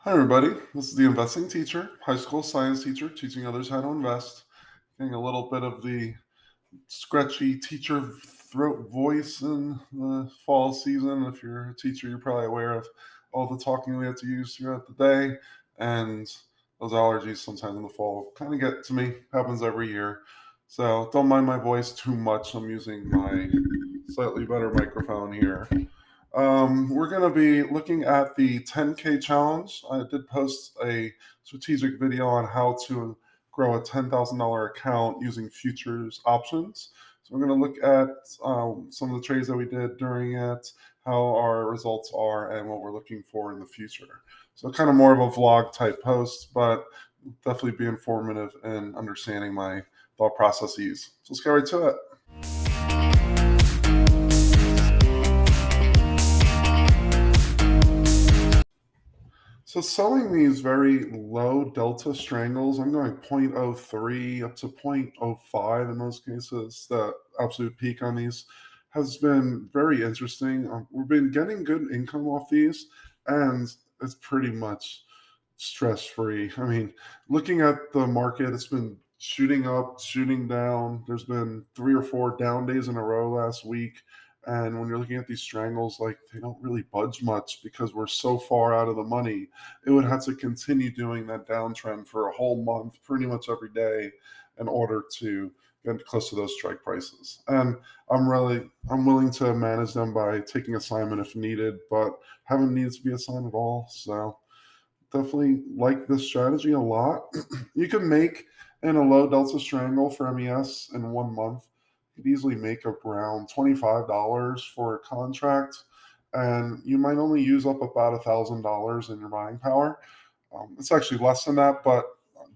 Hi, everybody. This is the investing teacher, high school science teacher, teaching others how to invest. Getting a little bit of the scratchy teacher throat voice in the fall season. If you're a teacher, you're probably aware of all the talking we have to use throughout the day. And those allergies sometimes in the fall kind of get to me. Happens every year. So don't mind my voice too much. I'm using my slightly better microphone here. We're going to be looking at the 10K challenge. I did post a strategic video on how to grow a $10,000 account using futures options. So we're going to look at some of the trades that we did during it, how our results are, and what we're looking for in the future. So kind of more of a vlog type post, but definitely be informative in understanding my thought processes. So let's get right to it. So selling these very low delta strangles, I'm going 0.03 up to 0.05 in most cases. The absolute peak on these has been very interesting. We've been getting good income off these, and it's pretty much stress free. I mean, looking at the market, it's been shooting up, shooting down. There's been 3 or 4 down days in a row last week. And when you're looking at these strangles, like they don't really budge much because we're so far out of the money. It would have to continue doing that downtrend for a whole month, pretty much every day, in order to get close to those strike prices. And I'm willing to manage them by taking assignment if needed, but haven't needed to be assigned at all. So definitely like this strategy a lot. You can make in a low delta strangle for MES in 1 month. You could easily make around $25 for a contract, and you might only use up about $1,000 in your buying power. It's actually less than that, but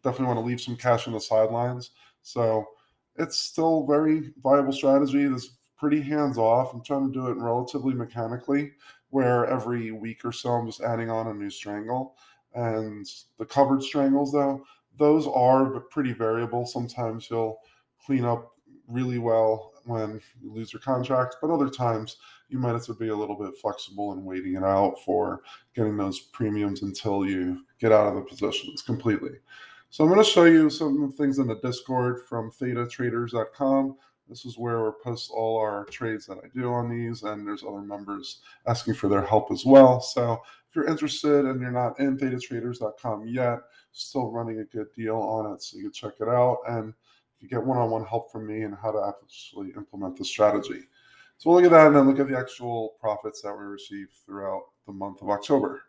definitely want to leave some cash on the sidelines. So it's still very viable strategy. That's pretty hands off. I'm trying to do it relatively mechanically, where every week or so I'm just adding on a new strangle. And the covered strangles, though, those are pretty variable. Sometimes you'll clean up really well when you lose your contract, but other times you might have to be a little bit flexible in waiting it out for getting those premiums until you get out of the positions completely. So I'm going to show you some things in the Discord from thetatraders.com. This is where we post all our trades that I do on these, and there's other members asking for their help as well. So if you're interested and you're not in thetatraders.com yet, still running a good deal on it, so you can check it out and you get one-on-one help from me on how to actually implement the strategy. So we'll look at that and then look at the actual profits that we received throughout the month of October.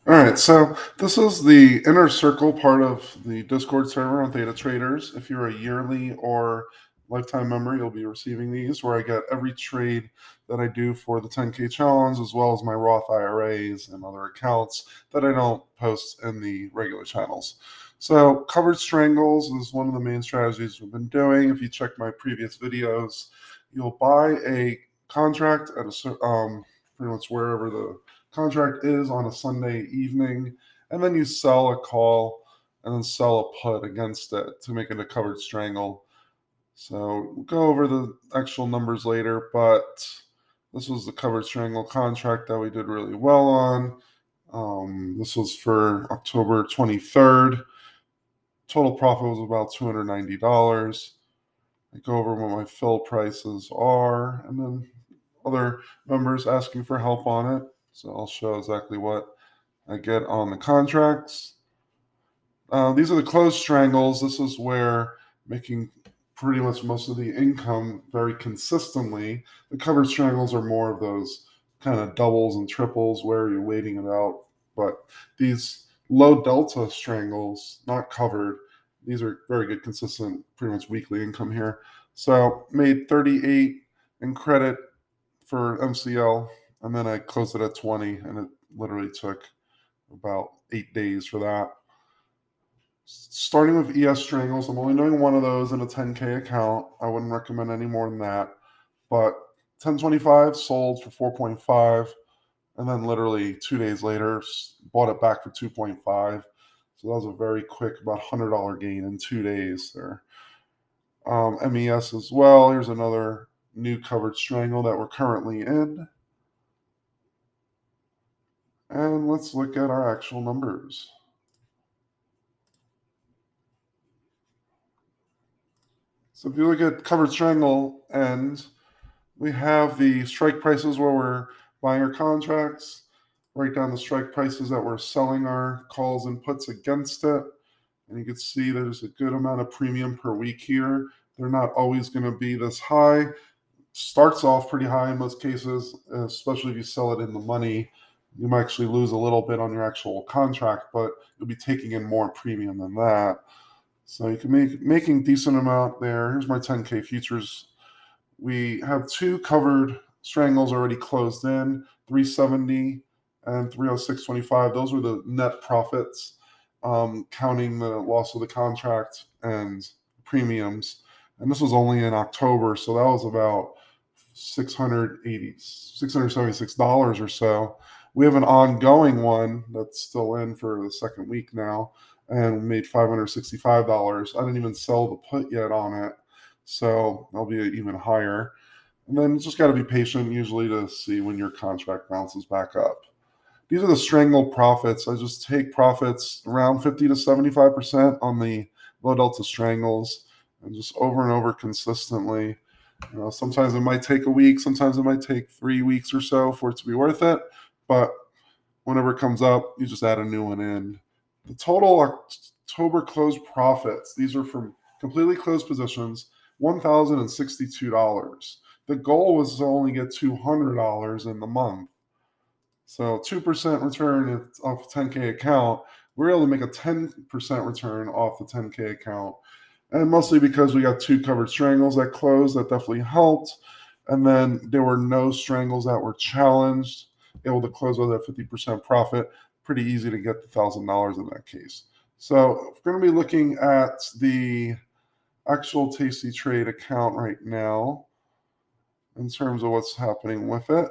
All right, so this is the inner circle part of the Discord server on Theta Traders. If you're a yearly or lifetime member, you'll be receiving these where I get every trade that I do for the 10K challenge, as well as my Roth IRAs and other accounts that I don't post in the regular channels. So covered strangles is one of the main strategies we've been doing. If you check my previous videos, you'll buy a contract at pretty much wherever the contract is on a Sunday evening, and then you sell a call and then sell a put against it to make it a covered strangle. So we'll go over the actual numbers later, but this was the covered strangle contract that we did really well on. This was for October 23rd. Total profit was about $290. I go over what my fill prices are, and then other members asking for help on it. So I'll show exactly what I get on the contracts. These are the closed strangles. This is where making pretty much most of the income very consistently. The covered strangles are more of those kind of doubles and triples where you're waiting it out. But these low delta strangles, not covered, these are very good, consistent, pretty much weekly income here. So made 38 in credit for MCL, and then I closed it at 20, and it literally took about 8 days for that. Starting with ES strangles, I'm only doing one of those in a 10K account. I wouldn't recommend any more than that. But 1025 sold for 4.5, and then literally 2 days later bought it back for 2.5. So that was a very quick, about $100 gain in 2 days there. MES as well. Here's another new covered strangle that we're currently in. And let's look at our actual numbers. So if you look at covered strangle end, we have the strike prices where we're buying our contracts, write down the strike prices that we're selling our calls and puts against it. And you can see there's a good amount of premium per week here. They're not always going to be this high. Starts off pretty high in most cases, especially if you sell it in the money. You might actually lose a little bit on your actual contract, but you'll be taking in more premium than that. So you can making decent amount there. Here's my 10K futures. We have two covered strangles already closed in, 370 and 306.25. Those were the net profits, counting the loss of the contract and premiums. And this was only in October, so that was about $676 or so. We have an ongoing one that's still in for the second week now, and we made $565. I didn't even sell the put yet on it, so that'll be even higher. And then just got to be patient usually to see when your contract bounces back up. These are the strangle profits. I just take profits around 50 to 75% on the low delta strangles and just over and over consistently. Sometimes it might take a week, sometimes it might take 3 weeks or so for it to be worth it. But whenever it comes up, you just add a new one in. The total October closed profits, these are from completely closed positions, $1,062. The goal was to only get $200 in the month. So 2% return off a 10K account. We're able to make a 10% return off the 10K account. And mostly because we got two covered strangles that closed, that definitely helped. And then there were no strangles that were challenged, able to close with a 50% profit. Pretty easy to get the $1,000 in that case. So we're going to be looking at the actual Tasty Trade account right now in terms of what's happening with it.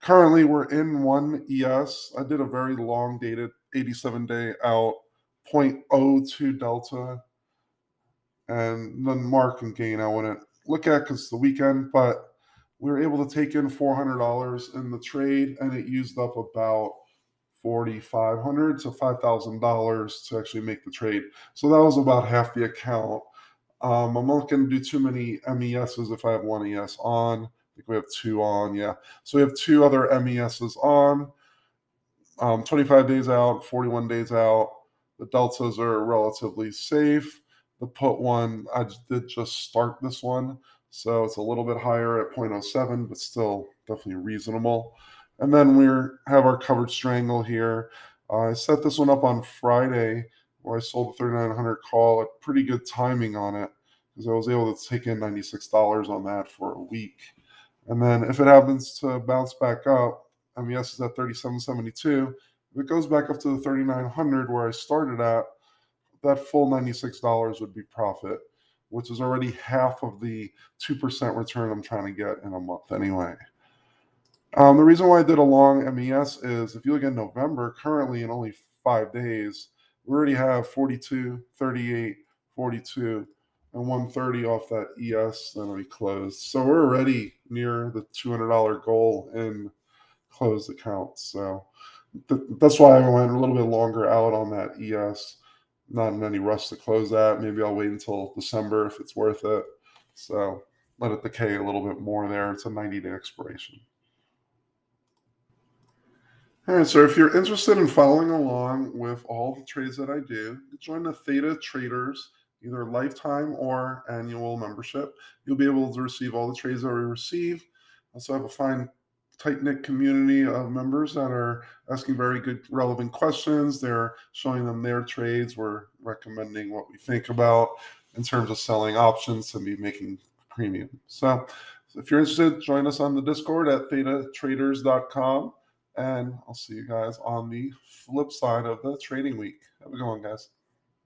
Currently, we're in one ES. I did a very long dated 87-day out, 0.02 delta, and then mark and gain I wouldn't look at because it's the weekend, but we were able to take in $400 in the trade, and it used up about $4,500 to $5,000 to actually make the trade. So that was about half the account. I'm not going to do too many MESs if I have one ES on. I think we have two on, yeah. So we have two other MESs on. 25 days out, 41 days out. The deltas are relatively safe. The put one, I did just start this one, so it's a little bit higher at 0.07, but still definitely reasonable. And then we have our covered strangle here. I set this one up on Friday where I sold the 3,900 call at pretty good timing on it because I was able to take in $96 on that for a week. And then if it happens to bounce back up, MES is at 37.72. If it goes back up to the 3,900 where I started at, that full $96 would be profit, which is already half of the 2% return I'm trying to get in a month anyway. The reason why I did a long MES is if you look at November, currently in only 5 days, we already have 42, 38, 42, and 130 off that ES that we closed. So we're already near the $200 goal in closed accounts. So that's why I went a little bit longer out on that ES. Not in any rush to close that. Maybe I'll wait until December if it's worth it. So let it decay a little bit more there. It's a 90-day expiration. All right, so if you're interested in following along with all the trades that I do, join the Theta Traders, either lifetime or annual membership. You'll be able to receive all the trades that we receive. Also have a fine, tight-knit community of members that are asking very good, relevant questions. They're showing them their trades. We're recommending what we think about in terms of selling options to be making premium. So if you're interested, join us on the Discord at thetatraders.com. And I'll see you guys on the flip side of the trading week. Have a good one, guys.